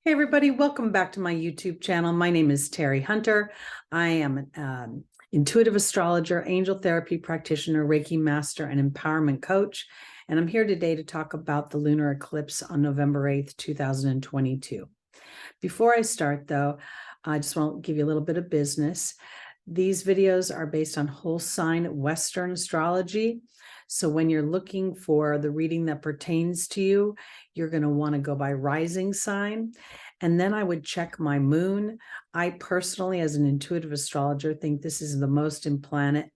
Hey everybody, welcome back to my YouTube channel. My name is Teri Hunter. I am an intuitive astrologer, angel therapy practitioner, Reiki master, and empowerment coach. And I'm here today to talk about the lunar eclipse on November 8th, 2022. Before I start though, I just want to give you a little bit of business. These videos are based on whole sign Western astrology. So when you're looking for the reading that pertains to you, you're going to want to go by rising sign. And then I would check my moon. I personally, as an intuitive astrologer, think this is the most important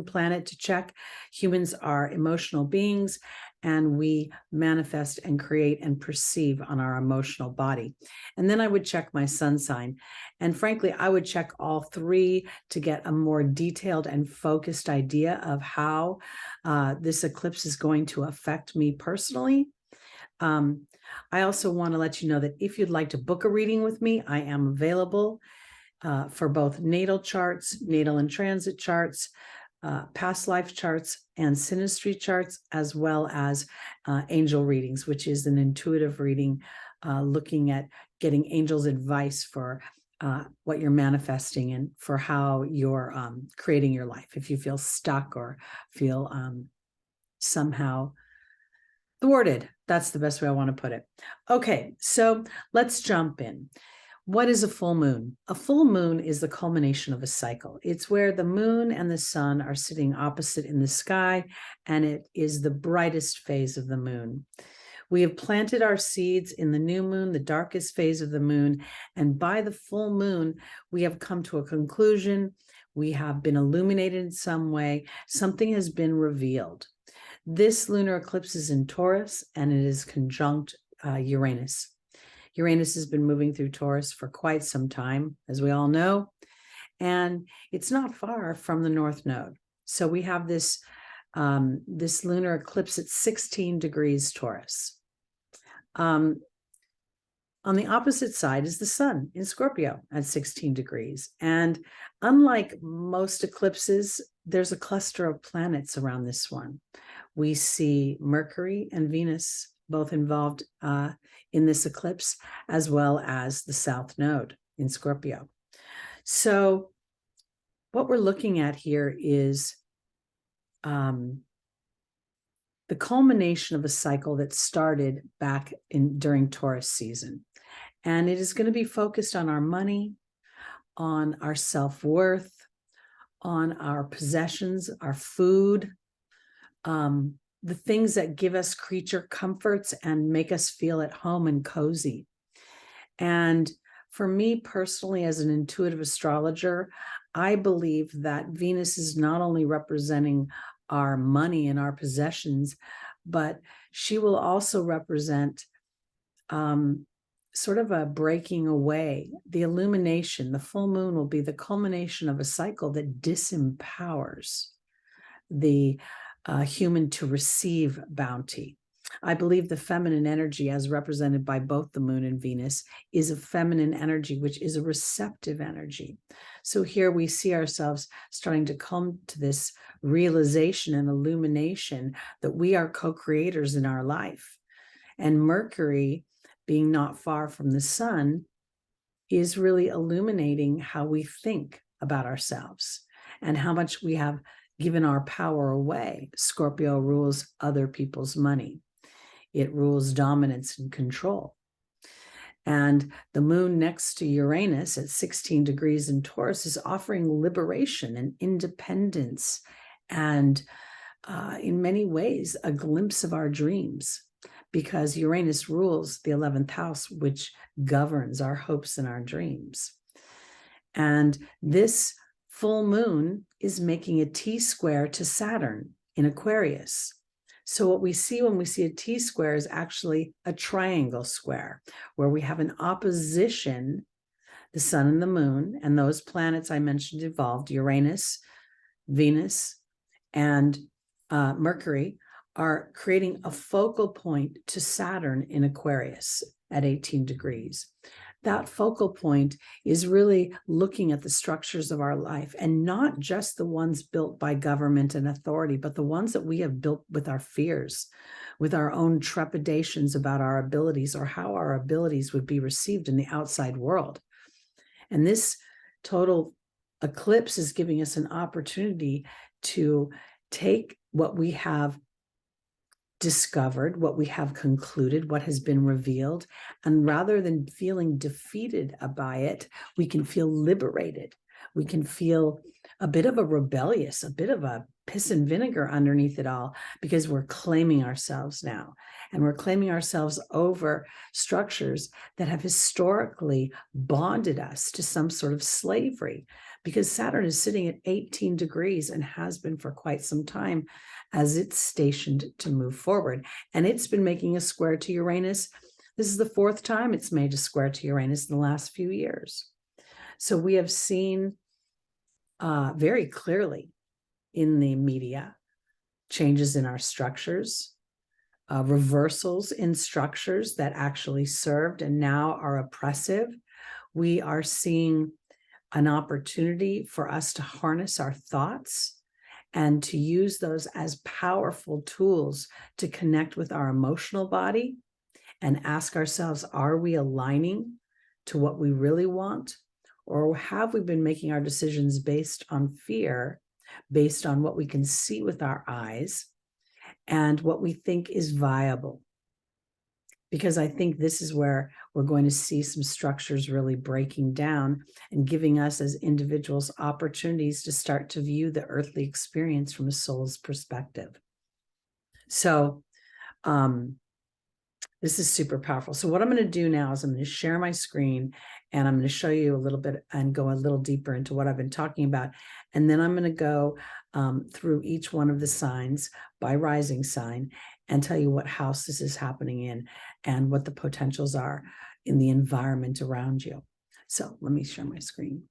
planet to check. Humans are emotional beings, and we manifest and create and perceive on our emotional body. And then I would check my sun sign. And frankly, I would check all three to get a more detailed and focused idea of how this eclipse is going to affect me personally. I also want to let you know that if you'd like to book a reading with me, I am available for both natal charts, natal and transit charts, past life charts, and synastry charts, as well as angel readings, which is an intuitive reading looking at getting angels' advice for what you're manifesting and for how you're creating your life. If you feel stuck or feel somehow thwarted, that's the best way I want to put it. Okay, so let's jump in. What is a full moon? A full moon is the culmination of a cycle. It's where the moon and the sun are sitting opposite in the sky, and it is the brightest phase of the moon. We have planted our seeds in the new moon, the darkest phase of the moon, and by the full moon, we have come to a conclusion. We have been illuminated in some way. Something has been revealed. This lunar eclipse is in Taurus, and it is conjunct Uranus. Uranus has been moving through Taurus for quite some time, as we all know, and it's not far from the North Node. So we have this lunar eclipse at 16 degrees Taurus. On the opposite side is the sun in Scorpio at 16 degrees. And unlike most eclipses, there's a cluster of planets around this one. We see Mercury and Venus both involved in this eclipse, as well as the South Node in Scorpio. So what we're looking at here is the culmination of a cycle that started back during Taurus season. And it is going to be focused on our money, on our self-worth, on our possessions, our food, the things that give us creature comforts and make us feel at home and cozy. And for me personally, as an intuitive astrologer, I believe that Venus is not only representing our money and our possessions, but she will also represent sort of a breaking away. The illumination, the full moon will be the culmination of a cycle that disempowers the human to receive bounty. I believe the feminine energy, as represented by both the moon and Venus, is a feminine energy, which is a receptive energy. So here we see ourselves starting to come to this realization and illumination that we are co-creators in our life. And Mercury, being not far from the sun, is really illuminating how we think about ourselves and how much we have given our power away. Scorpio rules other people's money. It rules dominance and control. And the moon next to Uranus at 16 degrees in Taurus is offering liberation and independence and in many ways a glimpse of our dreams, because Uranus rules the 11th house, which governs our hopes and our dreams. And this full moon is making a T-square to Saturn in Aquarius. So what we see when we see a T-square is actually a triangle square, where we have an opposition, the sun and the moon, and those planets I mentioned involved, Uranus, Venus, and Mercury, are creating a focal point to Saturn in Aquarius at 18 degrees. That focal point is really looking at the structures of our life, and not just the ones built by government and authority, but the ones that we have built with our fears, with our own trepidations about our abilities or how our abilities would be received in the outside world. And this total eclipse is giving us an opportunity to take what we have discovered, what we have concluded, what has been revealed, and rather than feeling defeated by it, we can feel liberated. We can feel a bit of a rebellious, a bit of a piss and vinegar underneath it all, because we're claiming ourselves now. And we're claiming ourselves over structures that have historically bonded us to some sort of slavery, because Saturn is sitting at 18 degrees and has been for quite some time as it's stationed to move forward. And it's been making a square to Uranus. This is the 4th time it's made a square to Uranus in the last few years. So we have seen very clearly in the media changes in our structures, reversals in structures that actually served and now are oppressive. We are seeing an opportunity for us to harness our thoughts and to use those as powerful tools to connect with our emotional body and ask ourselves, are we aligning to what we really want? Or have we been making our decisions based on fear, based on what we can see with our eyes and what we think is viable? Because I think this is where we're going to see some structures really breaking down and giving us as individuals opportunities to start to view the earthly experience from a soul's perspective. So this is super powerful. So what I'm going to do now is I'm going to share my screen and I'm going to show you a little bit and go a little deeper into what I've been talking about. And then I'm going to go through each one of the signs by rising sign and tell you what house this is happening in and what the potentials are in the environment around you. So let me share my screen.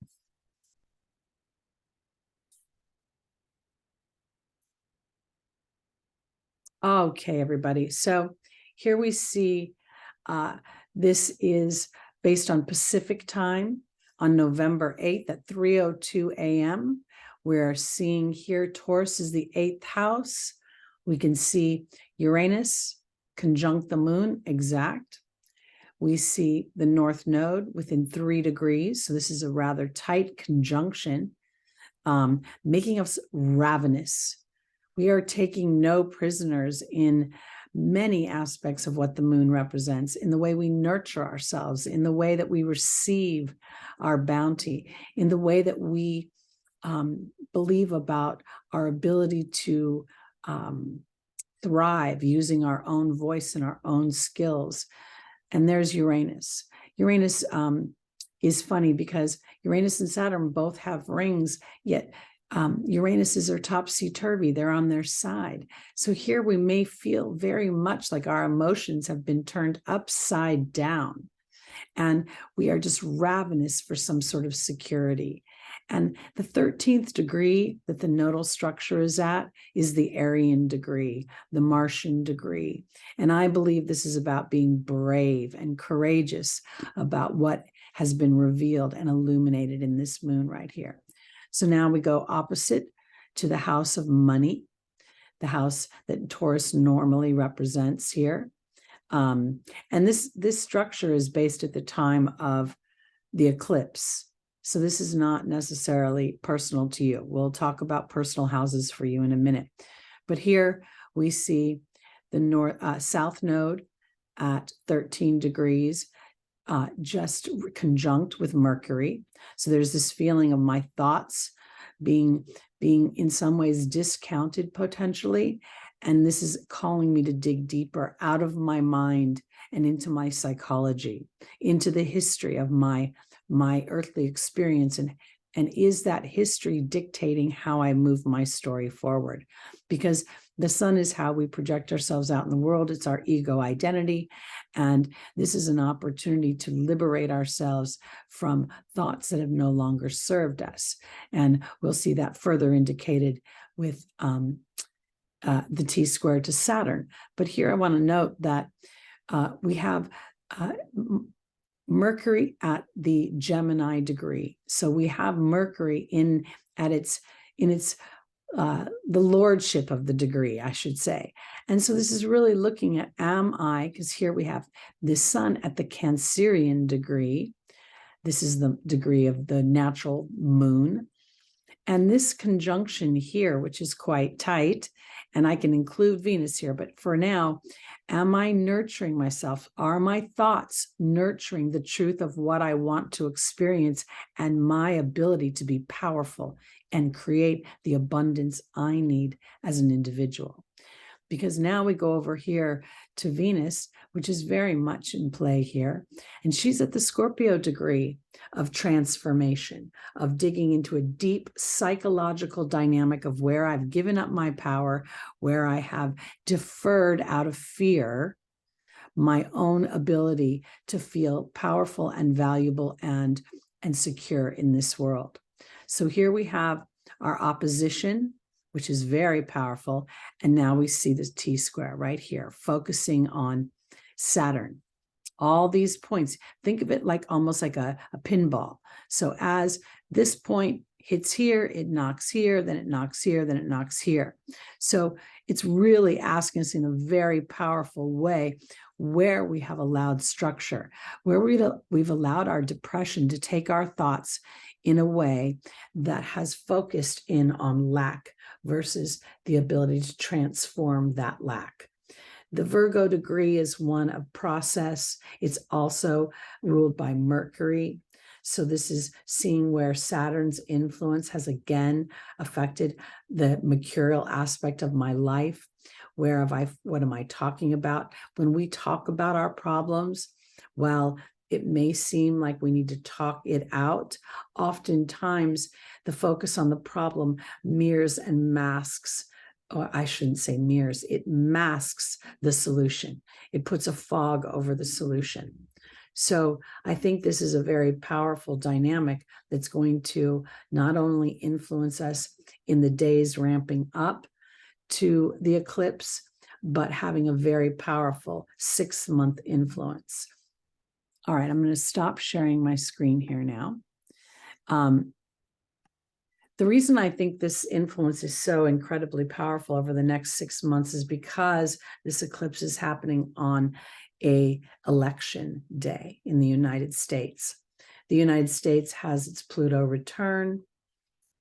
Okay, everybody. So here we see this is based on Pacific time on November 8th at 3:02 a.m. We're seeing here Taurus is the 8th house. We can see Uranus conjunct the moon exact. We see the North Node within 3 degrees. So this is a rather tight conjunction, making us ravenous. We are taking no prisoners in many aspects of what the moon represents, in the way we nurture ourselves, in the way that we receive our bounty, in the way that we believe about our ability to thrive using our own voice and our own skills. And there's Uranus. Uranus is funny because Uranus and Saturn both have rings, yet Uranus are topsy-turvy. They're on their side. So here we may feel very much like our emotions have been turned upside down and we are just ravenous for some sort of security. And the 13th degree that the nodal structure is at is the Aryan degree, the Martian degree. And I believe this is about being brave and courageous about what has been revealed and illuminated in this moon right here. So now we go opposite to the house of money, the house that Taurus normally represents here. And this structure is based at the time of the eclipse. So this is not necessarily personal to you. We'll talk about personal houses for you in a minute. But here we see the south node at 13 degrees, just conjunct with Mercury. So there's this feeling of my thoughts being in some ways discounted potentially. And this is calling me to dig deeper out of my mind and into my psychology, into the history of my earthly experience. And is that history dictating how I move my story forward? Because the sun is how we project ourselves out in the world. It's our ego identity. And this is an opportunity to liberate ourselves from thoughts that have no longer served us. And we'll see that further indicated with the T-squared to Saturn. But here I want to note that we have Mercury at the Gemini degree. So we have Mercury in its the lordship of the degree, I should say. And so this is really looking at, am I, because here we have the sun at the Cancerian degree. This is the degree of the natural moon. And this conjunction here, which is quite tight, and I can include Venus here, but for now, am I nurturing myself? Are my thoughts nurturing the truth of what I want to experience and my ability to be powerful and create the abundance I need as an individual? Because now we go over here to Venus, which is very much in play here. And she's at the Scorpio degree of transformation, of digging into a deep psychological dynamic of where I've given up my power, where I have deferred out of fear my own ability to feel powerful and valuable and secure in this world. So here we have our opposition, which is very powerful. And now we see this T-square right here, focusing on Saturn. All these points, think of it like almost like a pinball. So as this point hits here, it knocks here, then it knocks here, then it knocks here. So it's really asking us in a very powerful way where we have allowed structure, where we've allowed our depression to take our thoughts in a way that has focused in on lack versus the ability to transform that lack. The Virgo degree is one of process. It's also ruled by Mercury. So this is seeing where Saturn's influence has again affected the mercurial aspect of my life. Where what am I talking about? When we talk about our problems, well, it may seem like we need to talk it out. Oftentimes, the focus on the problem mirrors and masks, or I shouldn't say mirrors, it masks the solution. It puts a fog over the solution. So I think this is a very powerful dynamic that's going to not only influence us in the days ramping up to the eclipse, but having a very powerful 6-month influence. All right, I'm going to stop sharing my screen here now. The reason I think this influence is so incredibly powerful over the next 6 months is because this eclipse is happening on an election day in the United States. The United States has its Pluto return,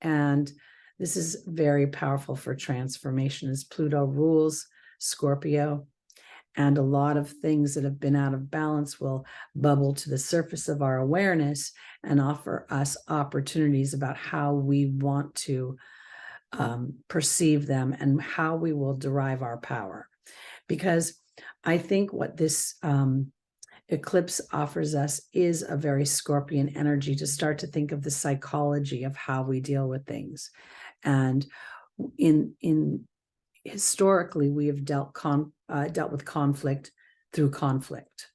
and this is very powerful for transformation as Pluto rules Scorpio. And a lot of things that have been out of balance will bubble to the surface of our awareness and offer us opportunities about how we want to perceive them and how we will derive our power. Because I think what this eclipse offers us is a very Scorpion energy to start to think of the psychology of how we deal with things. And historically, we have dealt with conflict through conflict,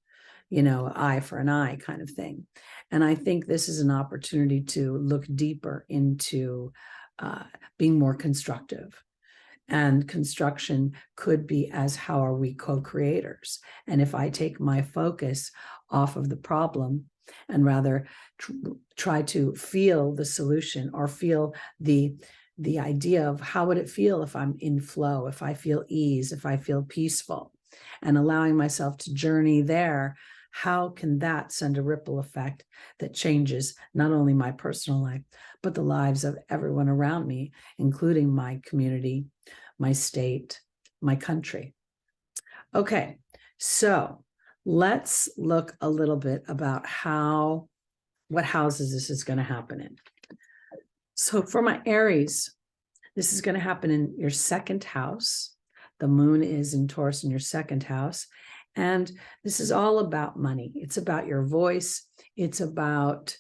eye for an eye kind of thing. And I think this is an opportunity to look deeper into being more constructive. And construction could be as how are we co-creators? And if I take my focus off of the problem and rather try to feel the solution or feel the idea of how would it feel if I'm in flow, if I feel ease, if I feel peaceful, and allowing myself to journey there, how can that send a ripple effect that changes not only my personal life, but the lives of everyone around me, including my community, my state, my country? Okay, so let's look a little bit about what houses this is going to happen in. So for my Aries, this is going to happen in your second house. The moon is in Taurus in your second house. And this is all about money. It's about your voice. It's about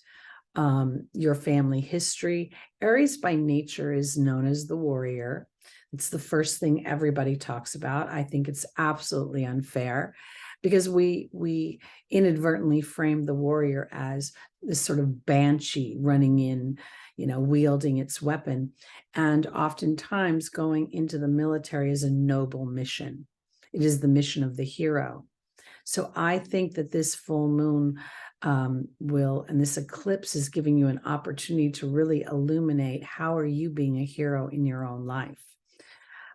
your family history. Aries by nature is known as the warrior. It's the first thing everybody talks about. I think it's absolutely unfair because we inadvertently frame the warrior as this sort of banshee running in, wielding its weapon. And oftentimes going into the military is a noble mission. It is the mission of the hero. So I think that this full moon and this eclipse is giving you an opportunity to really illuminate how are you being a hero in your own life.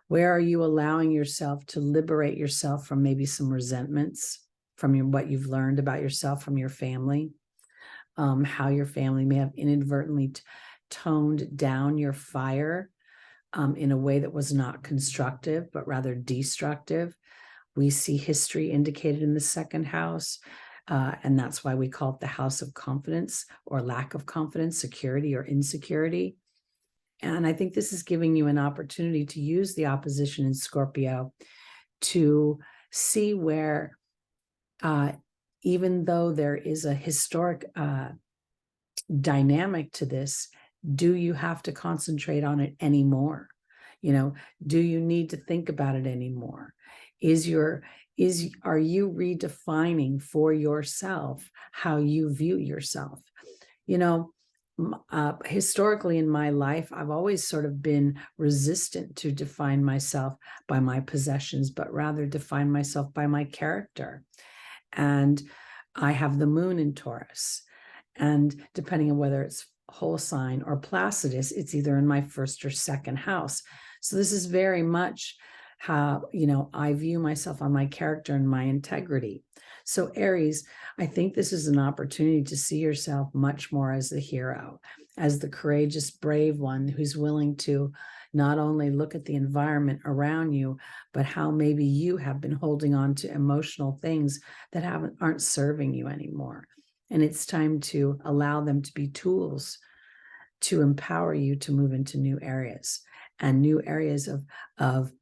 Where are you allowing yourself to liberate yourself from maybe some resentments from what you've learned about yourself from your family, how your family may have inadvertently toned down your fire in a way that was not constructive, but rather destructive. We see history indicated in the second house, and that's why we call it the house of confidence or lack of confidence, security or insecurity. And I think this is giving you an opportunity to use the opposition in Scorpio to see where, even though there is a historic dynamic to this, do you have to concentrate on it anymore? Do you need to think about it anymore? Are you redefining for yourself how you view yourself? Historically in my life, I've always sort of been resistant to define myself by my possessions, but rather define myself by my character. And I have the moon in Taurus. And depending on whether it's whole sign or Placidus, it's either in my first or second house. So this is very much how, I view myself on my character and my integrity. So Aries, I think this is an opportunity to see yourself much more as the hero, as the courageous, brave one who's willing to not only look at the environment around you, but how maybe you have been holding on to emotional things that aren't serving you anymore. And it's time to allow them to be tools to empower you to move into new areas of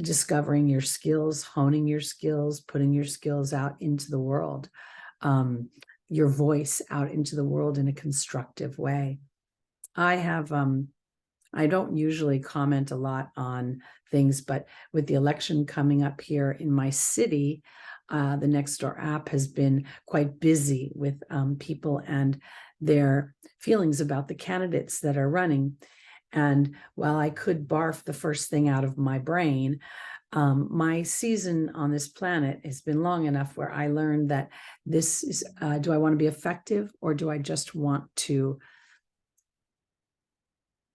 discovering your skills, honing your skills, putting your skills out into the world, your voice out into the world in a constructive way. I don't usually comment a lot on things, but with the election coming up here in my city, the Nextdoor app has been quite busy with people and their feelings about the candidates that are running. And while I could barf the first thing out of my brain, my season on this planet has been long enough where I learned that this is, do I want to be effective or do I just want to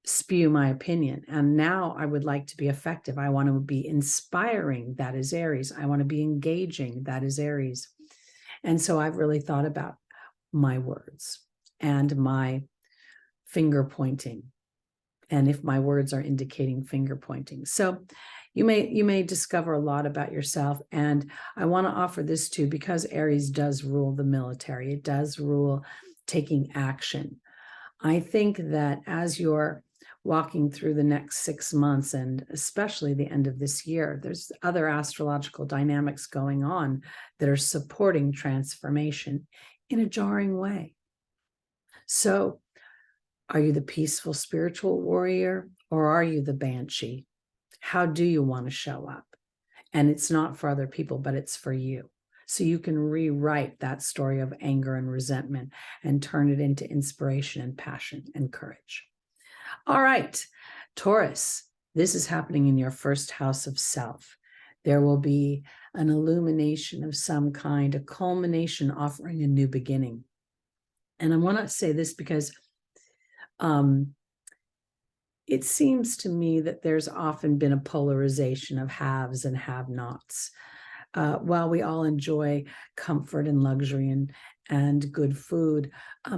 spew my opinion? And now I would like to be effective. I want to be inspiring. That is Aries. I want to be engaging. That is Aries. And so I've really thought about my words and my finger pointing, and if my words are indicating finger pointing. So you may discover a lot about yourself. And I want to offer this too, because Aries does rule the military. It does rule taking action. I think that as you're walking through the next 6 months, and especially the end of this year, there's other astrological dynamics going on that are supporting transformation in a jarring way. So are you the peaceful spiritual warrior, or are you the banshee? How do you want to show up? And it's not for other people, but it's for you. So you can rewrite that story of anger and resentment and turn it into inspiration and passion and courage. All right, Taurus, this is happening in your first house of self. There will be an illumination of some kind, a culmination offering a new beginning. And I want to say this because it seems to me that there's often been a polarization of haves and have-nots. While we all enjoy comfort and luxury and good food,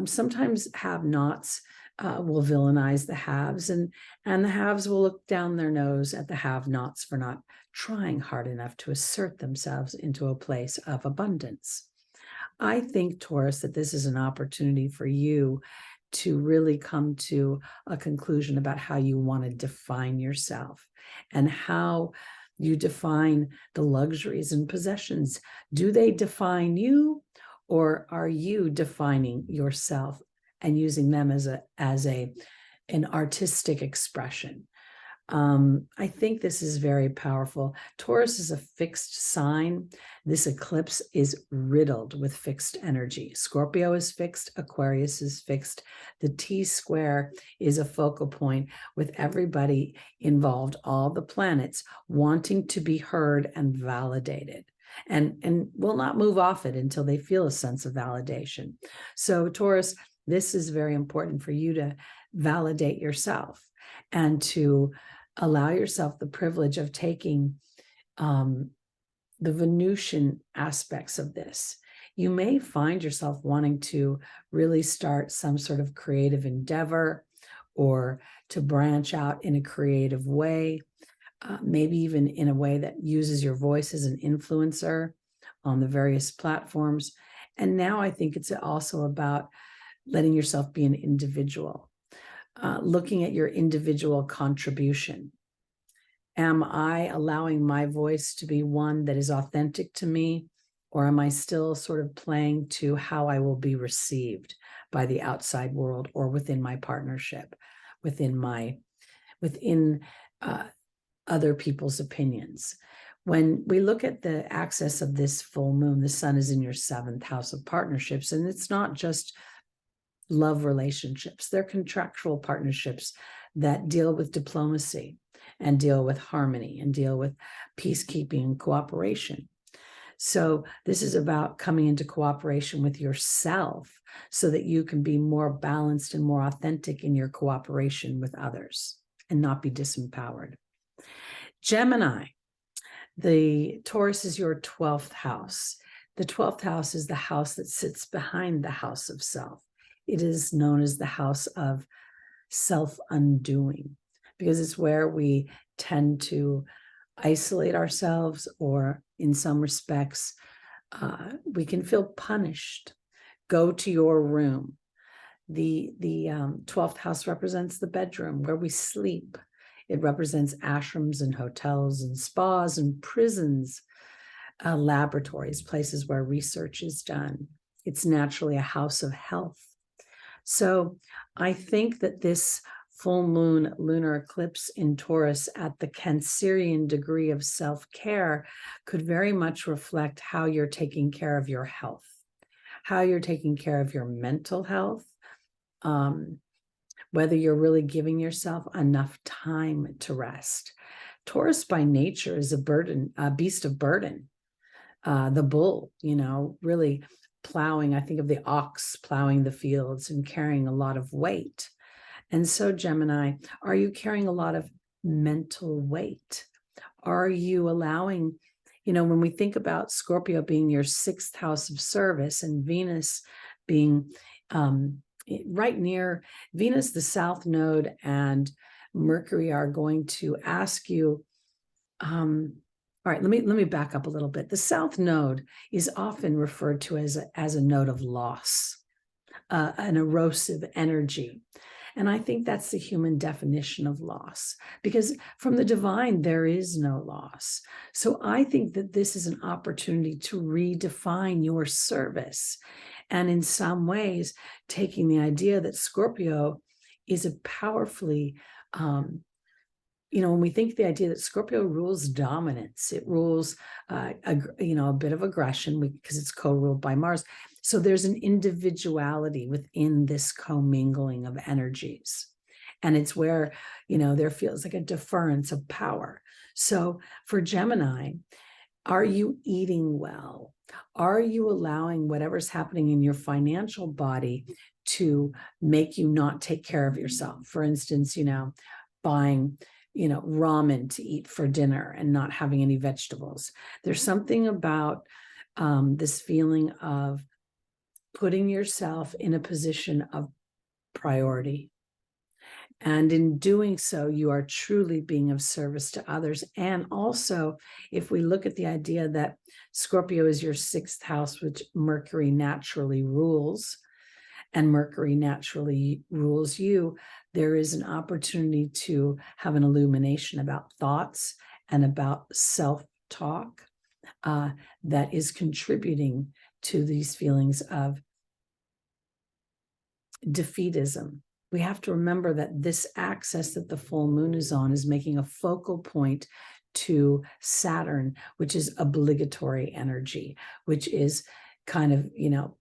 sometimes have-nots will villainize the haves, and the haves will look down their nose at the have-nots for not trying hard enough to assert themselves into a place of abundance. I think, Taurus, that this is an opportunity for you to really come to a conclusion about how you want to define yourself and how you define the luxuries and possessions. Do they define you, or are you defining yourself and using them as an artistic expression? I think this is very powerful. Taurus is a fixed sign. This eclipse is riddled with fixed energy. Scorpio is fixed. Aquarius is fixed. The T-square is a focal point with everybody involved, all the planets wanting to be heard and validated. and will not move off it until they feel a sense of validation. So Taurus, this is very important for you to validate yourself and to allow yourself the privilege of taking the Venusian aspects of this. You may find yourself wanting to really start some sort of creative endeavor or to branch out in a creative way, maybe even in a way that uses your voice as an influencer on the various platforms. And now I think it's also about letting yourself be an individual, looking at your individual contribution. Am I allowing my voice to be one that is authentic to me, or am I still sort of playing to how I will be received by the outside world or within my partnership, within other people's opinions? When we look at the axis of this full moon, the sun is in your 7th house of partnerships, and it's not just love relationships. They're contractual partnerships that deal with diplomacy and deal with harmony and deal with peacekeeping and cooperation. So this is about coming into cooperation with yourself so that you can be more balanced and more authentic in your cooperation with others and not be disempowered. Gemini, the Taurus is your 12th house. The 12th house is the house that sits behind the house of self. It is known as the house of self-undoing because it's where we tend to isolate ourselves, or in some respects, we can feel punished. Go to your room. The 12th house represents the bedroom where we sleep. It represents ashrams and hotels and spas and prisons, laboratories, places where research is done. It's naturally a house of health. So I think that this full moon lunar eclipse in Taurus at the Cancerian degree of self-care could very much reflect how you're taking care of your health, how you're taking care of your mental health, whether you're really giving yourself enough time to rest. Taurus by nature is a beast of burden. The bull, really plowing. I think of the ox plowing the fields and carrying a lot of weight. And so, Gemini, are you carrying a lot of mental weight? Are you allowing, when we think about Scorpio being your 6th house of service and Venus being right near Venus, the South Node, and Mercury are going to ask you, all right, let me back up a little bit. The South Node is often referred to as a node of loss, an erosive energy. And I think that's the human definition of loss, because from the divine, there is no loss. So I think that this is an opportunity to redefine your service. And in some ways, taking the idea that Scorpio is a powerfully, when we think the idea that Scorpio rules dominance, it rules, a bit of aggression because it's co-ruled by Mars. So there's an individuality within this commingling of energies. And it's where, there feels like a deference of power. So for Gemini, are you eating well? Are you allowing whatever's happening in your financial body to make you not take care of yourself? For instance, buying ramen to eat for dinner and not having any vegetables. There's something about this feeling of putting yourself in a position of priority. And in doing so, you are truly being of service to others. And also, if we look at the idea that Scorpio is your 6th house, which Mercury naturally rules, and Mercury naturally rules you, there is an opportunity to have an illumination about thoughts and about self-talk that is contributing to these feelings of defeatism. We have to remember that this axis that the full moon is on is making a focal point to Saturn, which is obligatory energy, which is kind of,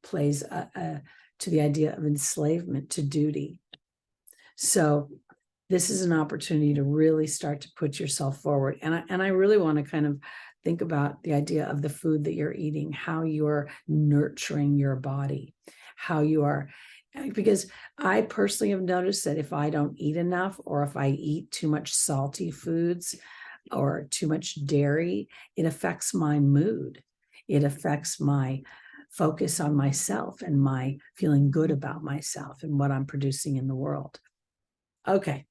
plays to the idea of enslavement to duty. So this is an opportunity to really start to put yourself forward. And I really want to kind of think about the idea of the food that you're eating, how you're nurturing your body, how you are, because I personally have noticed that if I don't eat enough, or if I eat too much salty foods or too much dairy, it affects my mood. It affects my focus on myself and my feeling good about myself and what I'm producing in the world. Okay,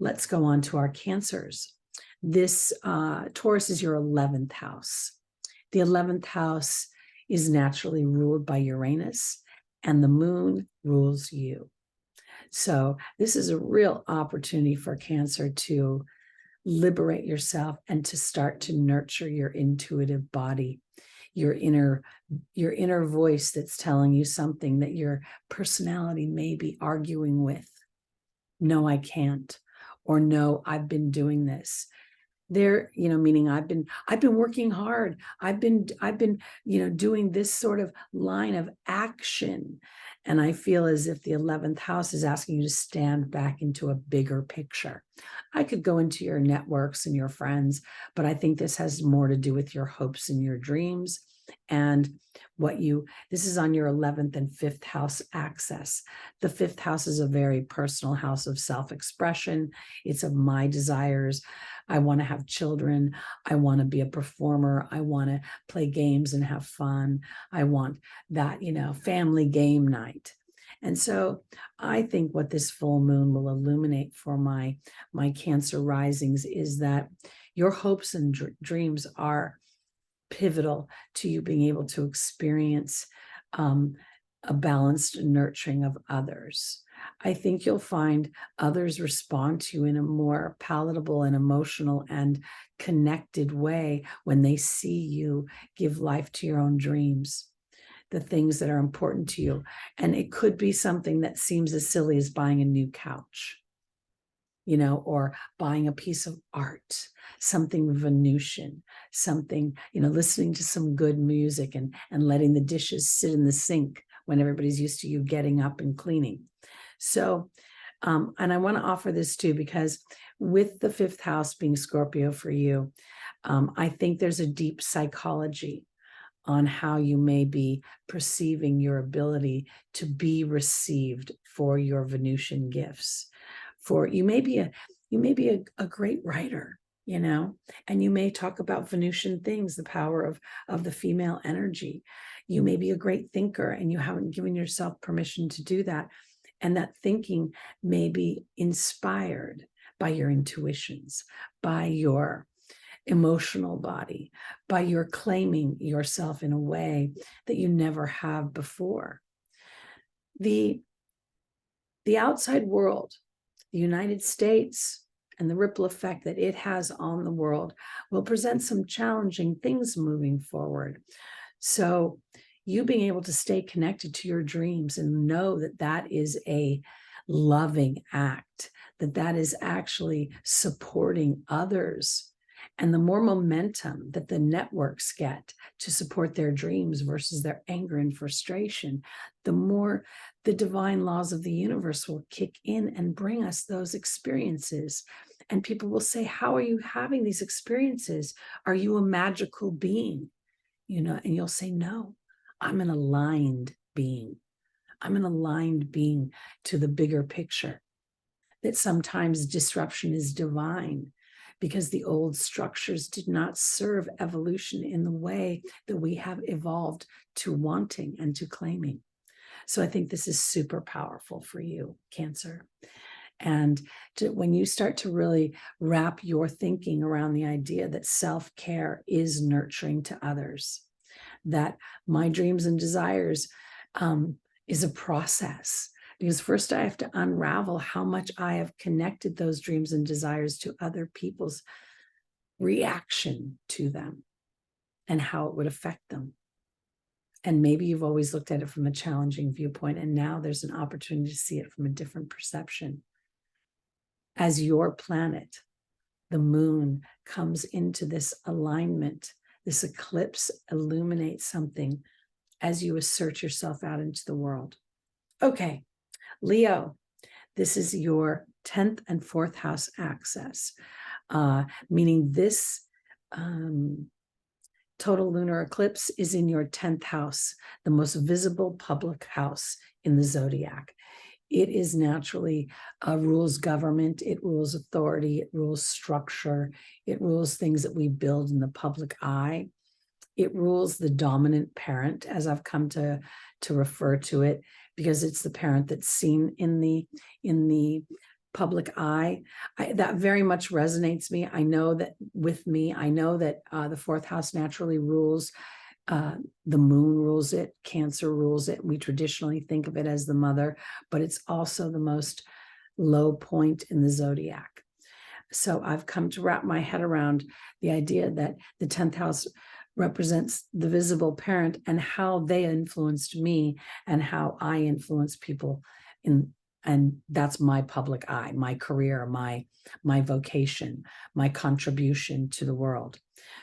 let's go on to our Cancers. This Taurus is your 11th house. The 11th house is naturally ruled by Uranus, and the moon rules you. So this is a real opportunity for Cancer to liberate yourself and to start to nurture your intuitive body, your inner voice that's telling you something that your personality may be arguing with. No, I can't. Or no, I've been doing this. There, meaning I've been working hard. I've been, doing this sort of line of action. And I feel as if the 11th house is asking you to stand back into a bigger picture. I could go into your networks and your friends, but I think this has more to do with your hopes and your dreams. And this is on your 11th and 5th house axis. The 5th house is a very personal house of self-expression. It's of my desires. I want to have children. I want to be a performer. I want to play games and have fun. I want that, family game night. And so I think what this full moon will illuminate for my Cancer risings is that your hopes and dreams are pivotal to you being able to experience a balanced nurturing of others. I think you'll find others respond to you in a more palatable and emotional and connected way when they see you give life to your own dreams, the things that are important to you. And it could be something that seems as silly as buying a new couch, or buying a piece of art, something Venusian, something, listening to some good music and letting the dishes sit in the sink when everybody's used to you getting up and cleaning. So, and I want to offer this too, because with the 5th house being Scorpio for you, I think there's a deep psychology on how you may be perceiving your ability to be received for your Venusian gifts. For you may be a great writer, and you may talk about Venusian things, the power of the female energy. You may be a great thinker and you haven't given yourself permission to do that. And that thinking may be inspired by your intuitions, by your emotional body, by your claiming yourself in a way that you never have before. The outside world, the United States, and the ripple effect that it has on the world will present some challenging things moving forward. So you being able to stay connected to your dreams and know that that is a loving act, that is actually supporting others. And the more momentum that the networks get to support their dreams versus their anger and frustration, the more the divine laws of the universe will kick in and bring us those experiences. And people will say, how are you having these experiences? Are you a magical being? And you'll say, no, I'm an aligned being. I'm an aligned being to the bigger picture. That sometimes disruption is divine, because the old structures did not serve evolution in the way that we have evolved to wanting and to claiming. So I think this is super powerful for you, Cancer. And when you start to really wrap your thinking around the idea that self-care is nurturing to others, that my dreams and desires is a process. Because first I have to unravel how much I have connected those dreams and desires to other people's reaction to them and how it would affect them. And maybe you've always looked at it from a challenging viewpoint, and now there's an opportunity to see it from a different perception. As your planet, the moon, comes into this alignment, this eclipse illuminates something as you assert yourself out into the world. Okay. Leo, this is your 10th and 4th house axis, meaning this total lunar eclipse is in your 10th house, the most visible public house in the zodiac. It is naturally rules government, it rules authority, it rules structure, it rules things that we build in the public eye. It rules the dominant parent, as I've come to refer to it, because it's the parent that's seen in the public eye. That very much resonates me. I know that the fourth house naturally rules. The moon rules it, Cancer rules it. We traditionally think of it as the mother, but it's also the most low point in the zodiac. So I've come to wrap my head around the idea that the 10th house represents the visible parent and how they influenced me and how I influence people and that's my public eye, my career, my vocation, my contribution to the world.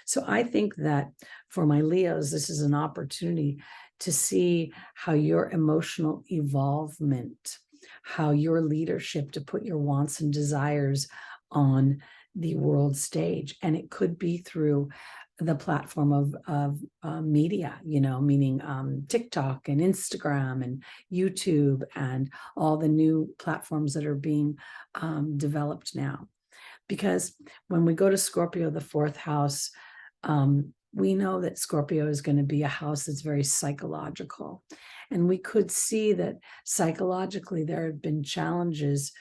So I think that for my Leos, this is an opportunity to see how your emotional evolvement, how your leadership to put your wants and desires on the world stage. And it could be through the platform of media, meaning TikTok and Instagram and YouTube and all the new platforms that are being developed now. Because when we go to Scorpio, the fourth house, we know that Scorpio is going to be a house that's very psychological. And we could see that psychologically there have been challenges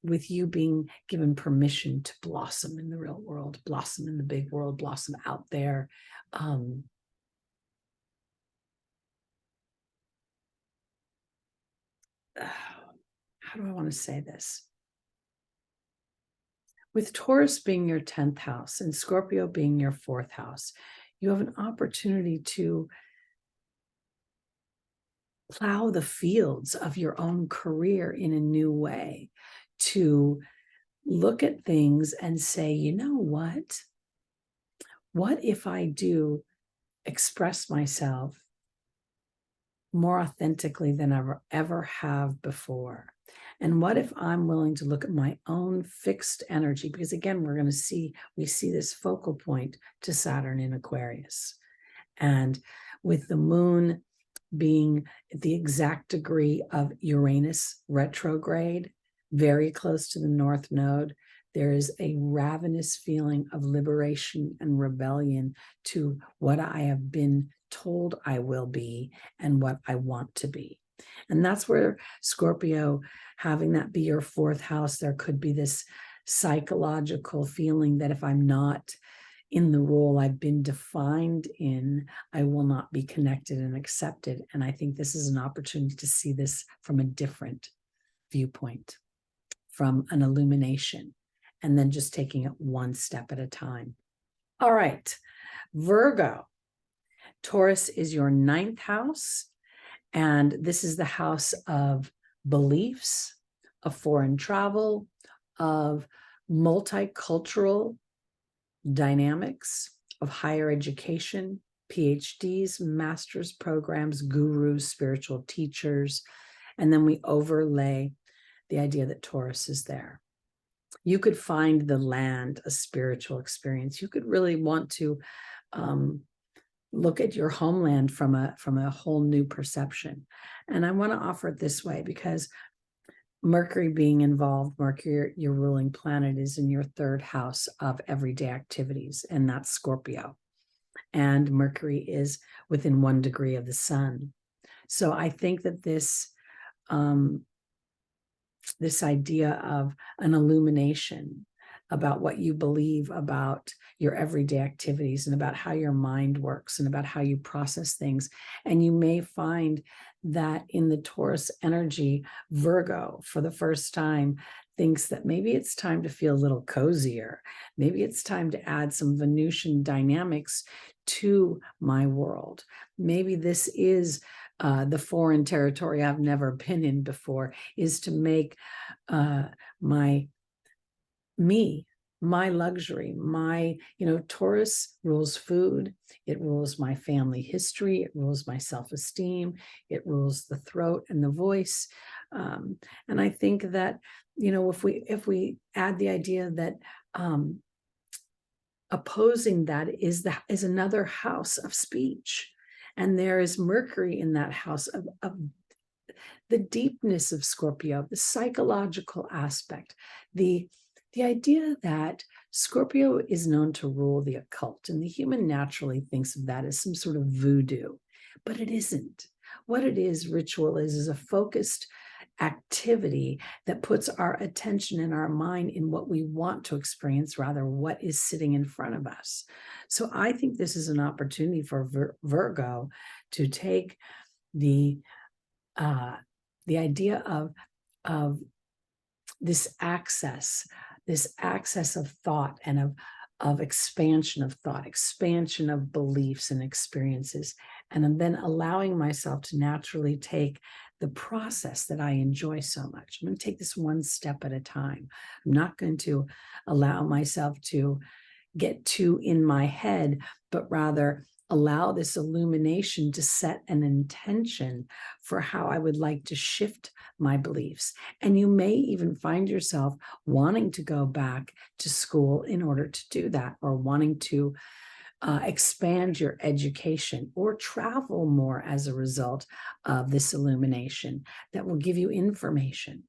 with you being given permission to blossom in the real world, blossom in the big world, blossom out there. How do I want to say this? With Taurus being your 10th house and Scorpio being your 4th house, you have an opportunity to plow the fields of your own career in a new way, to look at things and say, you know what? What if I do express myself more authentically than I ever have before? And what if I'm willing to look at my own fixed energy? Because again, we see this focal point to Saturn in Aquarius. And with the moon being the exact degree of Uranus retrograde, very close to the North Node, there is a ravenous feeling of liberation and rebellion to what I have been told I will be and what I want to be. And that's where Scorpio, having that be your 4th house, there could be this psychological feeling that if I'm not in the role I've been defined in, I will not be connected and accepted. And I think this is an opportunity to see this from a different viewpoint, from an illumination, and then just taking it one step at a time. All right, Virgo. Taurus is your 9th house, and this is the house of beliefs, of foreign travel, of multicultural dynamics, of higher education, PhDs, master's programs, gurus, spiritual teachers, and then we overlay the idea that Taurus is there. You could find the land a spiritual experience. You could really want to look at your homeland from a whole new perception. And I want to offer it this way because Mercury being involved, Mercury, your ruling planet, is in your 3rd house of everyday activities, and that's Scorpio. And Mercury is within 1 degree of the sun. So I think that this idea of an illumination about what you believe about your everyday activities and about how your mind works and about how you process things. And you may find that in the Taurus energy, Virgo, for the first time, thinks that maybe it's time to feel a little cozier. Maybe it's time to add some Venusian dynamics to my world. Maybe this is the foreign territory I've never been in before, is to make my luxury, Taurus rules food, it rules my family history, it rules my self-esteem, it rules the throat and the voice. And I think that, if we add the idea that opposing that is another house of speech. And there is Mercury in that house of the deepness of Scorpio, the psychological aspect, the idea that Scorpio is known to rule the occult, and the human naturally thinks of that as some sort of voodoo, but it isn't. What it is, ritual is a focused activity that puts our attention and our mind in what we want to experience, rather what is sitting in front of us. So I think this is an opportunity for Virgo to take the idea of this access of thought and of expansion of thought, expansion of beliefs and experiences, and then allowing myself to naturally take the process that I enjoy so much. I'm going to take this one step at a time. I'm not going to allow myself to get too in my head, but rather allow this illumination to set an intention for how I would like to shift my beliefs. And you may even find yourself wanting to go back to school in order to do that, or wanting to expand your education or travel more as a result of this illumination that will give you information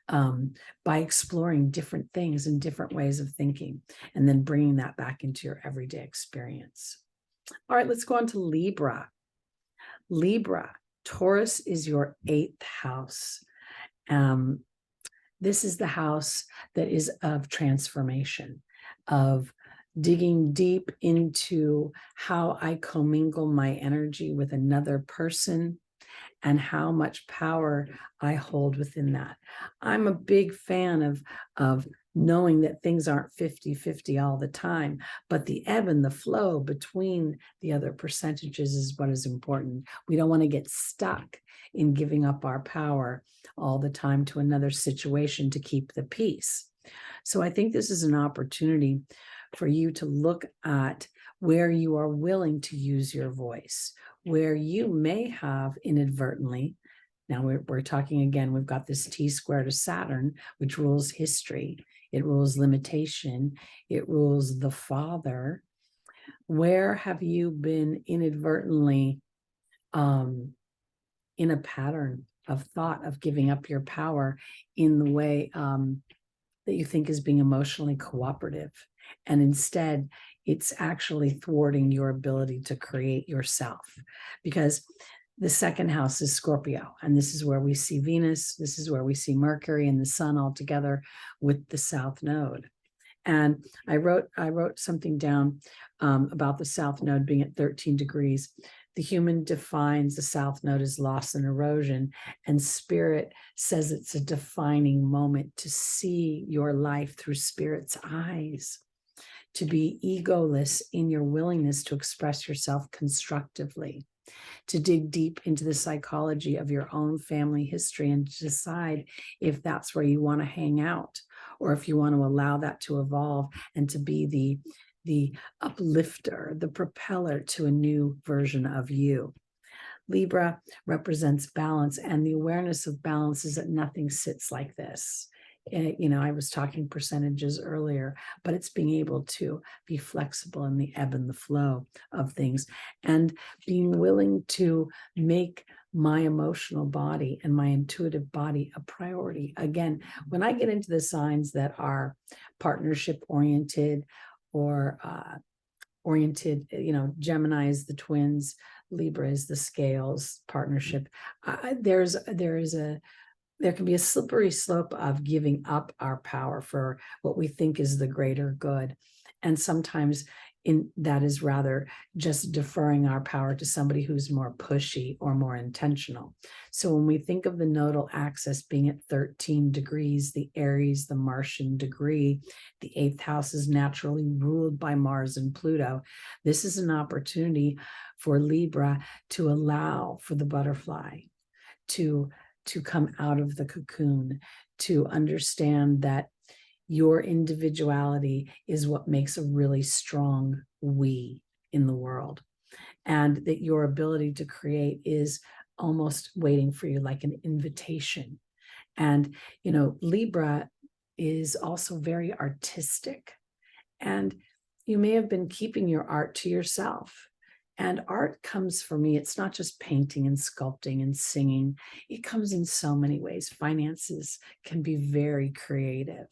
by exploring different things and different ways of thinking, and then bringing that back into your everyday experience. All right, let's go on to Libra. Libra, Taurus is your 8th house. This is the house that is of transformation, of digging deep into how I commingle my energy with another person and how much power I hold within that. I'm a big fan of knowing that things aren't 50-50 all the time, but the ebb and the flow between the other percentages is what is important. We don't want to get stuck in giving up our power all the time to another situation to keep the peace. So I think this is an opportunity for you to look at where you are willing to use your voice, where you may have inadvertently. Now we're talking again, we've got this T-square to Saturn, which rules history. It rules limitation. It rules the father. Where have you been inadvertently in a pattern of thought of giving up your power in the way that you think is being emotionally cooperative? And instead, it's actually thwarting your ability to create yourself, because the second house is Scorpio, and this is where we see Venus, this is where we see Mercury and the sun all together with the South Node. And I wrote something down about the South Node being at 13 degrees. The human defines the South Node as loss and erosion, and Spirit says it's a defining moment to see your life through Spirit's eyes, to be egoless in your willingness to express yourself constructively, to dig deep into the psychology of your own family history and decide if that's where you want to hang out, or if you want to allow that to evolve and to be the uplifter, the propeller to a new version of you. Libra represents balance, and the awareness of balance is that nothing sits like this. I was talking percentages earlier, but it's being able to be flexible in the ebb and the flow of things, and being willing to make my emotional body and my intuitive body a priority. Again, when I get into the signs that are partnership oriented or oriented, Gemini is the twins, Libra is the scales partnership. There can be a slippery slope of giving up our power for what we think is the greater good. And sometimes that is rather just deferring our power to somebody who's more pushy or more intentional. So when we think of the nodal axis being at 13 degrees, the Aries, the Martian degree, the 8th house is naturally ruled by Mars and Pluto. This is an opportunity for Libra to allow for the butterfly to come out of the cocoon, to understand that your individuality is what makes a really strong we in the world, and that your ability to create is almost waiting for you like an invitation. And, Libra is also very artistic. And, you may have been keeping your art to yourself. And art comes for me, it's not just painting and sculpting and singing. It comes in so many ways. Finances can be very creative.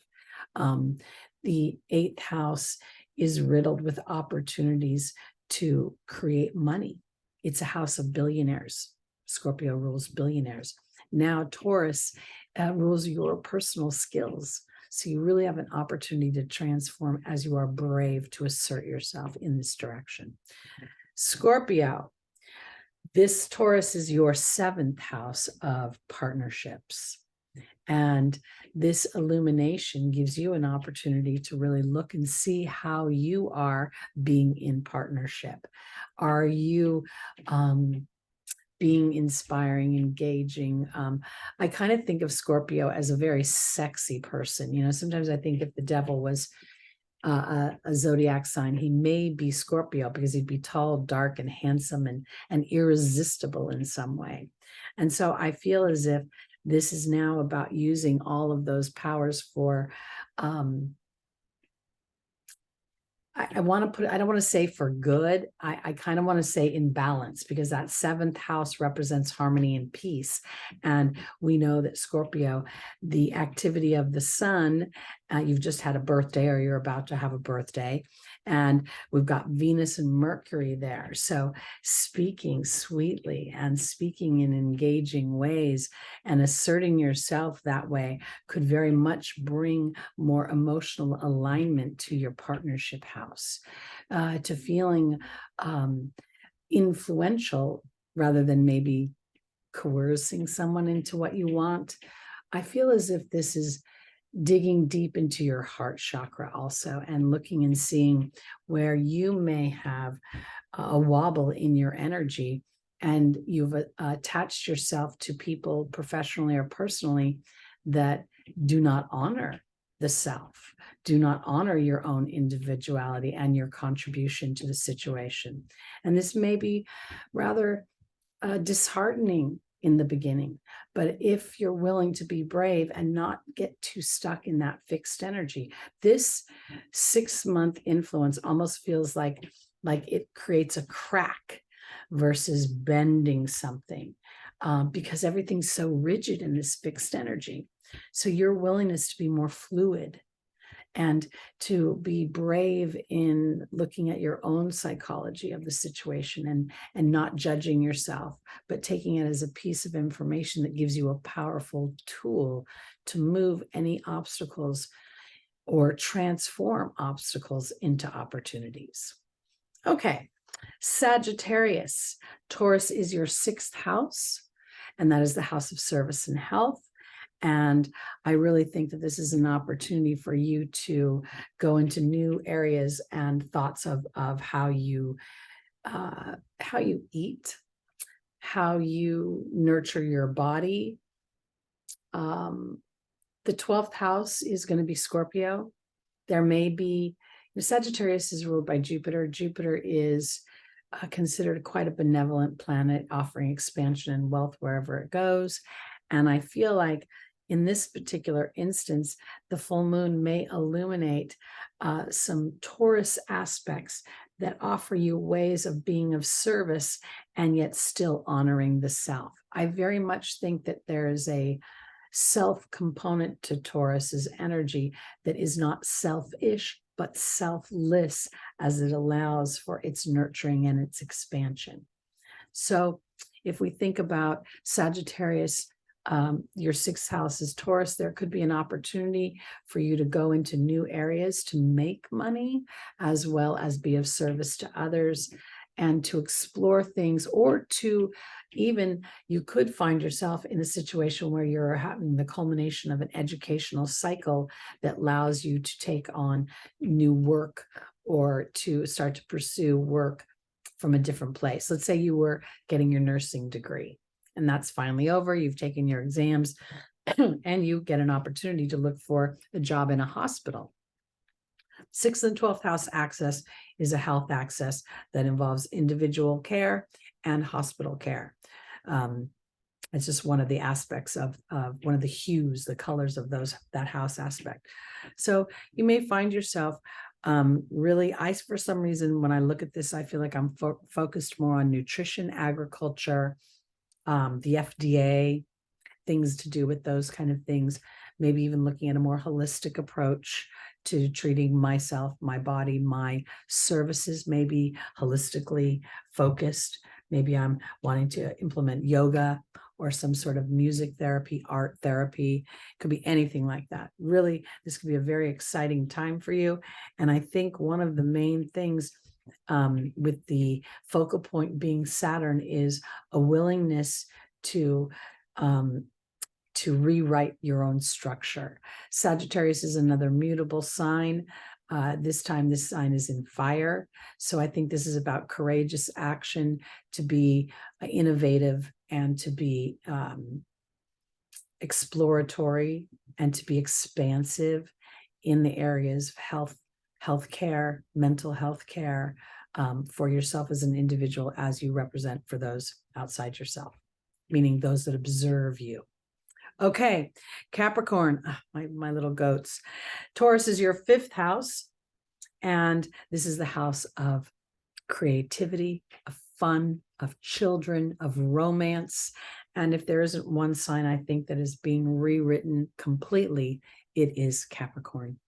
The 8th house is riddled with opportunities to create money. It's a house of billionaires. Scorpio rules billionaires. Now Taurus rules your personal skills. So you really have an opportunity to transform as you are brave to assert yourself in this direction. Scorpio, this Taurus is your 7th house of partnerships. And this illumination gives you an opportunity to really look and see how you are being in partnership. Are you being inspiring, engaging? I kind of think of Scorpio as a very sexy person. You know, sometimes I think if the devil was a zodiac sign, he may be Scorpio because he'd be tall, dark, and handsome and irresistible in some way. And so I feel as if this is now about using all of those powers for I want to put, I don't want to say for good. I kind of want to say in balance, because that 7th house represents harmony and peace. And we know that Scorpio, the activity of the sun, you've just had a birthday or you're about to have a birthday. And we've got Venus and Mercury there. So speaking sweetly and speaking in engaging ways and asserting yourself that way could very much bring more emotional alignment to your partnership house, to feeling influential rather than maybe coercing someone into what you want. I feel as if this is digging deep into your heart chakra also, and looking and seeing where you may have a wobble in your energy, and you've attached yourself to people professionally or personally that do not honor the self, do not honor your own individuality and your contribution to the situation. And this may be rather disheartening in the beginning, but if you're willing to be brave and not get too stuck in that fixed energy, this 6-month influence almost feels like it creates a crack versus bending something, because everything's so rigid in this fixed energy. So your willingness to be more fluid and to be brave in looking at your own psychology of the situation and not judging yourself, but taking it as a piece of information that gives you a powerful tool to move any obstacles or transform obstacles into opportunities. Okay, Sagittarius. Taurus is your 6th house, and that is the house of service and health. And I really think that this is an opportunity for you to go into new areas and thoughts of how you eat, how you nurture your body. The 12th house is going to be Scorpio. There may be, Sagittarius is ruled by Jupiter. Jupiter is considered quite a benevolent planet, offering expansion and wealth wherever it goes. And I feel like in this particular instance, the full moon may illuminate some Taurus aspects that offer you ways of being of service and yet still honoring the self. I very much think that there is a self component to Taurus's energy that is not selfish, but selfless, as it allows for its nurturing and its expansion. So if we think about Sagittarius, your 6th house is Taurus, there could be an opportunity for you to go into new areas to make money, as well as be of service to others and to explore things, or to even, you could find yourself in a situation where you're having the culmination of an educational cycle that allows you to take on new work or to start to pursue work from a different place. Let's say you were getting your nursing degree, and that's finally over. You've taken your exams and you get an opportunity to look for a job in a hospital. 6th and 12th house axis is a health axis that involves individual care and hospital care. It's just one of the aspects of one of the hues, the colors of that house aspect. So you may find yourself Really, for some reason, when I look at this, I feel like I'm focused more on nutrition, agriculture, the FDA, things to do with those kind of things. Maybe even looking at a more holistic approach to treating myself, my body, my services, maybe holistically focused. Maybe I'm wanting to implement yoga or some sort of music therapy, art therapy. It could be anything like that. Really, this could be a very exciting time for you. And I think one of the main things with the focal point being Saturn is a willingness to rewrite your own structure. Sagittarius is another mutable sign. This time, this sign is in fire. So I think this is about courageous action, to be innovative and to be exploratory and to be expansive in the areas of healthcare, mental health care, for yourself as an individual, as you represent for those outside yourself, meaning those that observe you. Okay, Capricorn, my little goats. Taurus is your 5th house, and this is the house of creativity, of fun, of children, of romance. And if there isn't one sign I think that is being rewritten completely, it is Capricorn.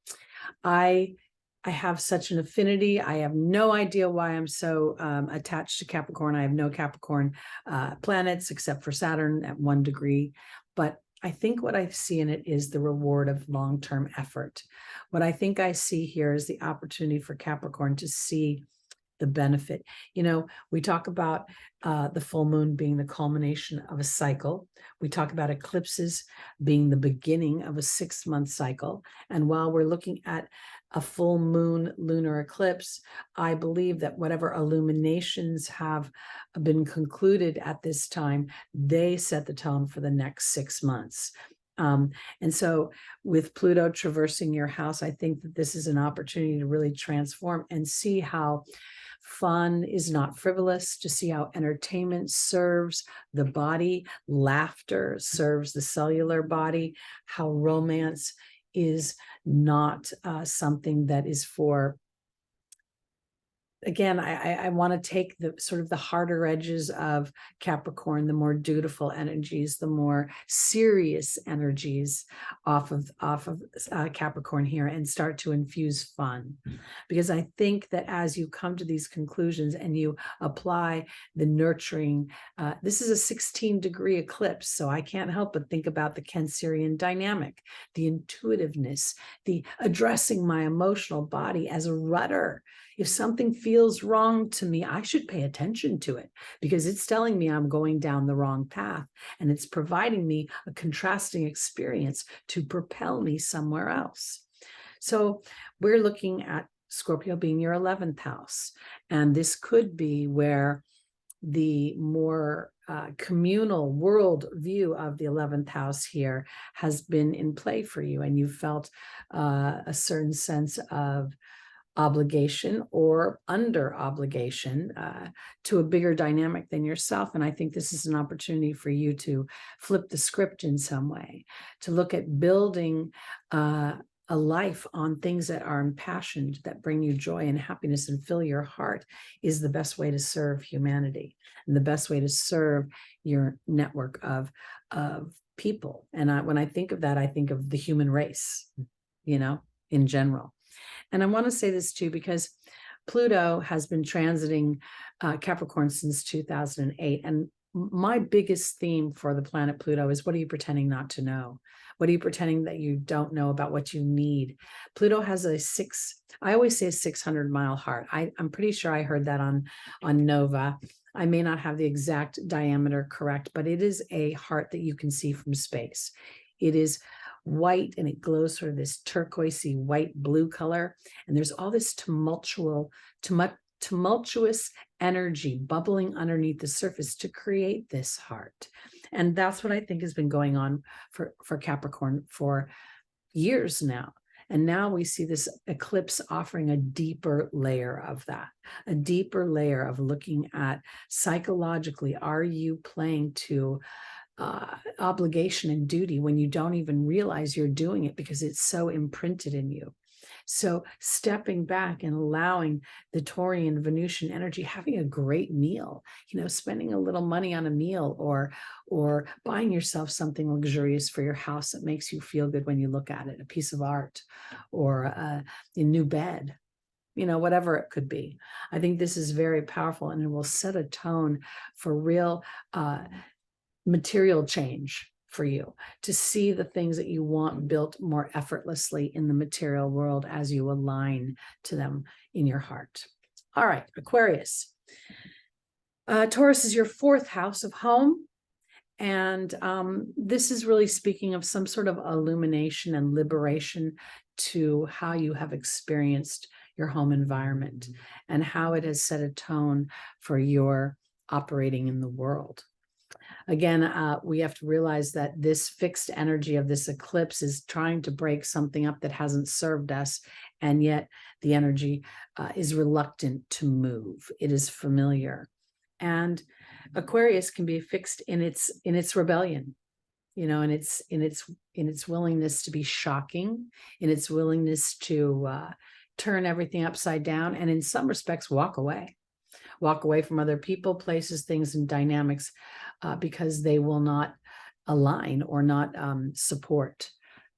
I have such an affinity. I have no idea why I'm so attached to Capricorn. I have no Capricorn planets except for Saturn at 1 degree, but I think what I see in it is the reward of long-term effort. What I think I see here is the opportunity for Capricorn to see the benefit. You know, we talk about the full moon being the culmination of a cycle. We talk about eclipses being the beginning of a 6-month cycle. And while we're looking at a full moon lunar eclipse, I believe that whatever illuminations have been concluded at this time, they set the tone for the next 6 months. And so with Pluto traversing your house, I think that this is an opportunity to really transform and see how fun is not frivolous, to see how entertainment serves the body, laughter serves the cellular body, how romance is not something that is for, again, I want to take the sort of the harder edges of Capricorn, the more dutiful energies, the more serious energies off of Capricorn here, and start to infuse fun. Because I think that as you come to these conclusions and you apply the nurturing, this is a 16-degree eclipse, so I can't help but think about the Cancerian dynamic, the intuitiveness, the addressing my emotional body as a rudder. If something feels wrong to me, I should pay attention to it, because it's telling me I'm going down the wrong path, and it's providing me a contrasting experience to propel me somewhere else. So we're looking at Scorpio being your 11th house, and this could be where the more communal world view of the 11th house here has been in play for you, and you felt a certain sense of obligation or under obligation to a bigger dynamic than yourself. And I think this is an opportunity for you to flip the script in some way, to look at building a life on things that are impassioned, that bring you joy and happiness and fill your heart, is the best way to serve humanity and the best way to serve your network of people. And when I think of that, I think of the human race, you know, in general. And I want to say this too, because Pluto has been transiting Capricorn since 2008. And my biggest theme for the planet Pluto is, what are you pretending not to know? What are you pretending that you don't know about what you need? Pluto has I always say a 600-mile heart. I'm pretty sure I heard that on Nova. I may not have the exact diameter correct, but it is a heart that you can see from space. It is white, and it glows sort of this turquoisey white blue color, and there's all this tumultuous energy bubbling underneath the surface to create this heart. And that's what I think has been going on for Capricorn for years now. And now we see this eclipse offering a deeper layer of that, a deeper layer of looking at psychologically, are you playing to obligation and duty when you don't even realize you're doing it, because it's so imprinted in you? So stepping back and allowing the Taurian Venusian energy, having a great meal, spending a little money on a meal, or buying yourself something luxurious for your house that makes you feel good when you look at it, a piece of art or a new bed, whatever it could be. I think this is very powerful, and it will set a tone for real material change for you, to see the things that you want built more effortlessly in the material world as you align to them in your heart. All right, Aquarius. Taurus is your 4th house of home. And this is really speaking of some sort of illumination and liberation to how you have experienced your home environment and how it has set a tone for your operating in the world. Again, we have to realize that this fixed energy of this eclipse is trying to break something up that hasn't served us, and yet the energy is reluctant to move. It is familiar. And Aquarius can be fixed in its rebellion, in its willingness to be shocking, in its willingness to turn everything upside down, and in some respects walk away from other people, places, things, and dynamics because they will not align or not support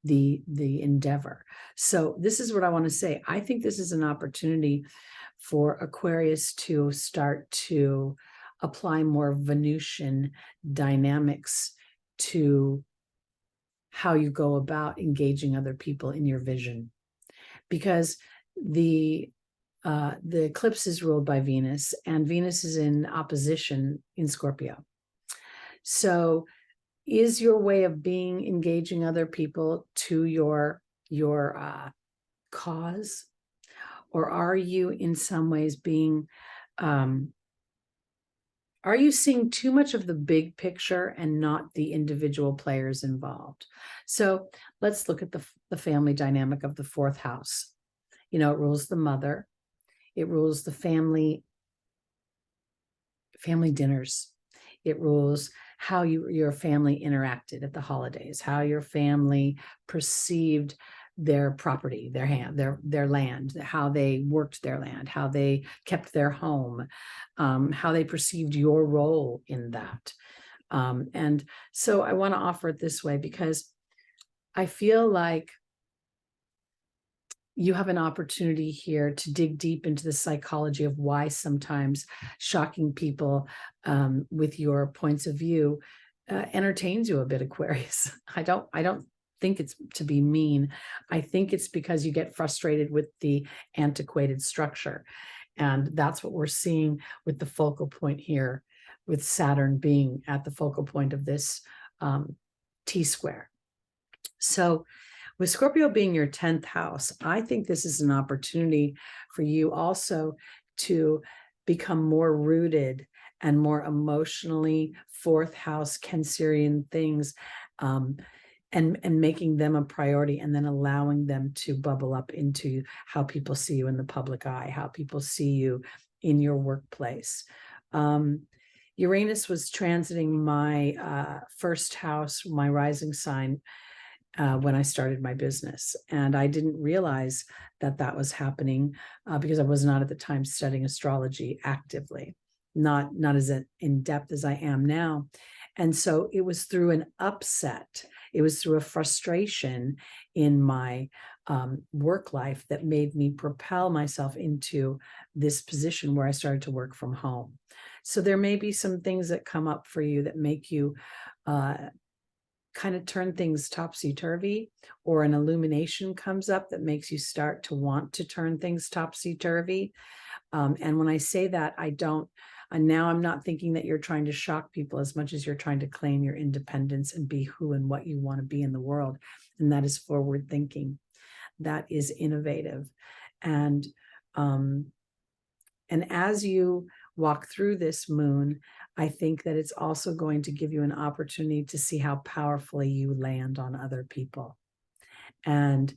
the endeavor. So this is what I want to say. I think this is an opportunity for Aquarius to start to apply more Venusian dynamics to how you go about engaging other people in your vision, because the eclipse is ruled by Venus, and Venus is in opposition in Scorpio. So is your way of being engaging other people to your cause, or are you in some ways being are you seeing too much of the big picture and not the individual players involved? So let's look at the family dynamic of the 4th house. It rules the mother. It rules the family dinners. It rules how your family interacted at the holidays, how your family perceived their property, their land, how they worked their land, how they kept their home, how they perceived your role in that. And so I want to offer it this way, because I feel like you have an opportunity here to dig deep into the psychology of why sometimes shocking people with your points of view entertains you a bit, Aquarius. I don't think it's to be mean. I think it's because you get frustrated with the antiquated structure. And that's what we're seeing with the focal point here, with Saturn being at the focal point of this T-square. So with Scorpio being your 10th house, I think this is an opportunity for you also to become more rooted and more emotionally 4th house Cancerian things, and making them a priority, and then allowing them to bubble up into how people see you in the public eye, how people see you in your workplace. Uranus was transiting my 1st house, my rising sign, when I started my business. And I didn't realize that was happening because I was not at the time studying astrology actively, not as in depth as I am now. And so it was through an upset, it was through a frustration in my work life that made me propel myself into this position where I started to work from home. So there may be some things that come up for you that make you kind of turn things topsy-turvy, or an illumination comes up that makes you start to want to turn things topsy-turvy. And when I say that, now I'm not thinking that you're trying to shock people as much as you're trying to claim your independence and be who and what you want to be in the world. And that is forward thinking. That is innovative. And as you walk through this moon, I think that it's also going to give you an opportunity to see how powerfully you land on other people, and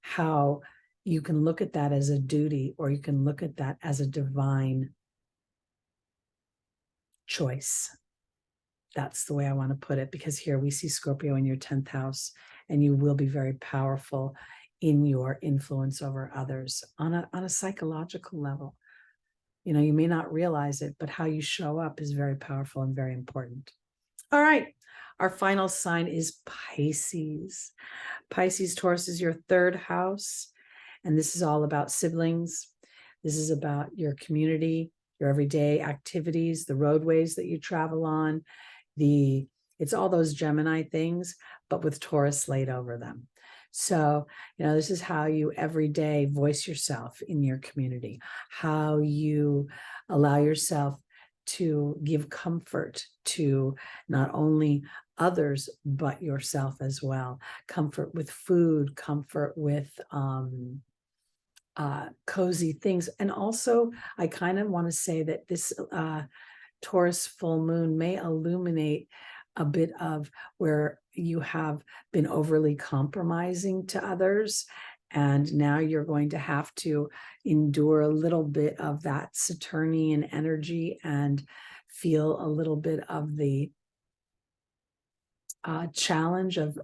how you can look at that as a duty, or you can look at that as a divine choice. That's the way I want to put it, because here we see Scorpio in your 10th house, and you will be very powerful in your influence over others on a psychological level. You know, you may not realize it, but how you show up is very powerful and very important. All right. Our final sign is Pisces. Pisces, Taurus is your third house. And this is all about siblings. This is about your community, your everyday activities, the roadways that you travel on. It's all those Gemini things, but with Taurus laid over them. So, you know, this is how you every day voice yourself in your community, how you allow yourself to give comfort to not only others, but yourself as well. Comfort with food, comfort with cozy things. And also, I kind of want to say that this Taurus full moon may illuminate a bit of where you have been overly compromising to others. And now you're going to have to endure a little bit of that Saturnian energy and feel a little bit of the challenge of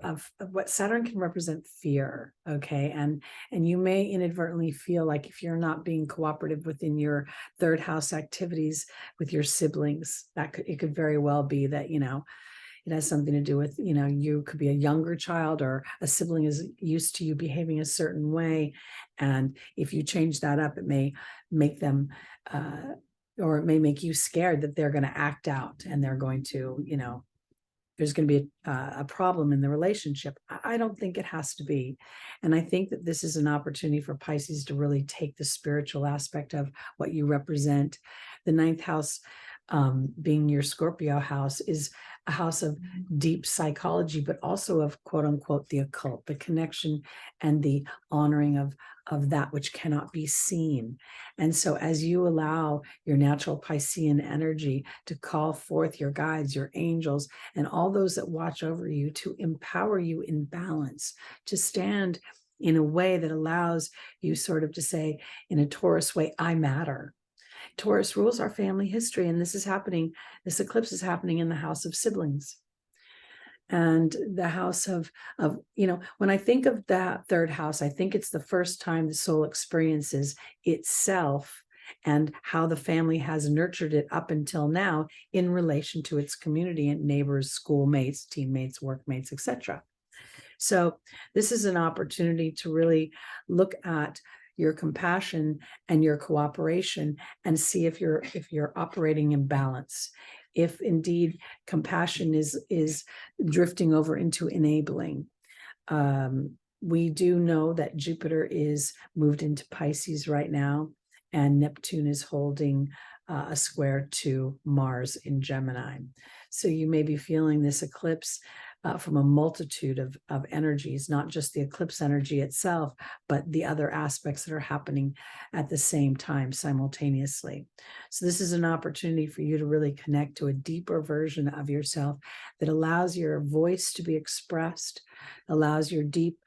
what Saturn can represent, fear. Okay. And you may inadvertently feel like if you're not being cooperative within your third house activities with your siblings, it could very well be that, you know, it has something to do with, you know, you could be a younger child or a sibling is used to you behaving a certain way. And if you change that up, it may make them, or it may make you scared that they're going to act out and they're going to, you know, there's going to be a problem in the relationship. I don't think it has to be. And I think that this is an opportunity for Pisces to really take the spiritual aspect of what you represent. The ninth house, being your Scorpio house, is a house of deep psychology, but also of quote unquote the occult, the connection and the honoring of that which cannot be seen. And so as you allow your natural Piscean energy to call forth your guides, your angels, and all those that watch over you to empower you in balance, to stand in a way that allows you sort of to say in a Taurus way, I matter. Taurus rules our family history, and this eclipse is happening in the house of siblings. And the house of, you know, when I think of that third house, I think it's the first time the soul experiences itself and how the family has nurtured it up until now in relation to its community and neighbors, schoolmates, teammates, workmates, etc. So this is an opportunity to really look at your compassion and your cooperation and see if you're operating in balance. If indeed compassion is drifting over into enabling. We do know that Jupiter is moved into Pisces right now, and Neptune is holding a square to Mars in Gemini. So you may be feeling this eclipse from a multitude of energies, not just the eclipse energy itself, but the other aspects that are happening at the same time simultaneously. So this is an opportunity for you to really connect to a deeper version of yourself that allows your voice to be expressed, allows your deep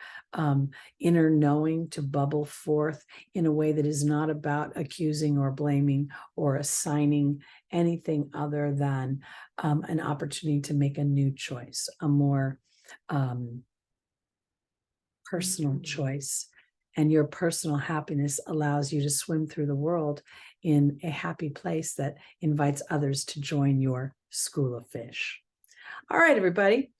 inner knowing to bubble forth in a way that is not about accusing or blaming or assigning anything other than an opportunity to make a new choice, a more personal choice. And your personal happiness allows you to swim through the world in a happy place that invites others to join your school of fish. All right, everybody.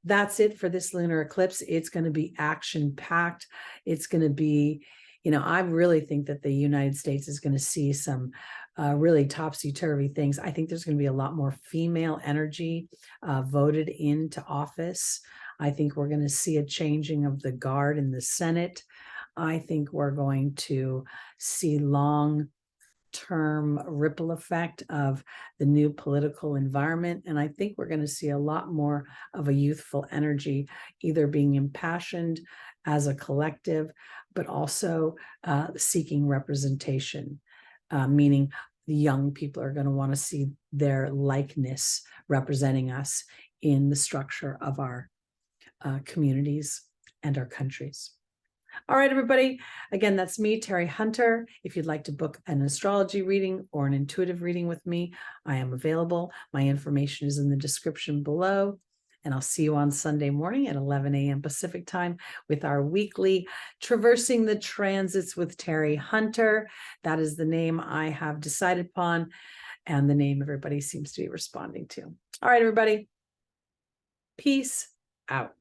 That's it for this lunar eclipse. It's going to be action-packed. It's going to be, you know, I really think that the United States is going to see some really topsy-turvy things. I think there's going to be a lot more female energy voted into office. I think we're going to see a changing of the guard in the Senate. I think we're going to see long-term ripple effect of the new political environment. And I think we're going to see a lot more of a youthful energy, either being impassioned as a collective, but also seeking representation, meaning the young people are going to want to see their likeness representing us in the structure of our communities and our countries. All right, everybody. Again, that's me, Teri Hunter. If you'd like to book an astrology reading or an intuitive reading with me, I am available. My information is in the description below. And I'll see you on Sunday morning at 11 a.m. Pacific time with our weekly Traversing the Transits with Teri Hunter. That is the name I have decided upon, and the name everybody seems to be responding to. All right, everybody. Peace out.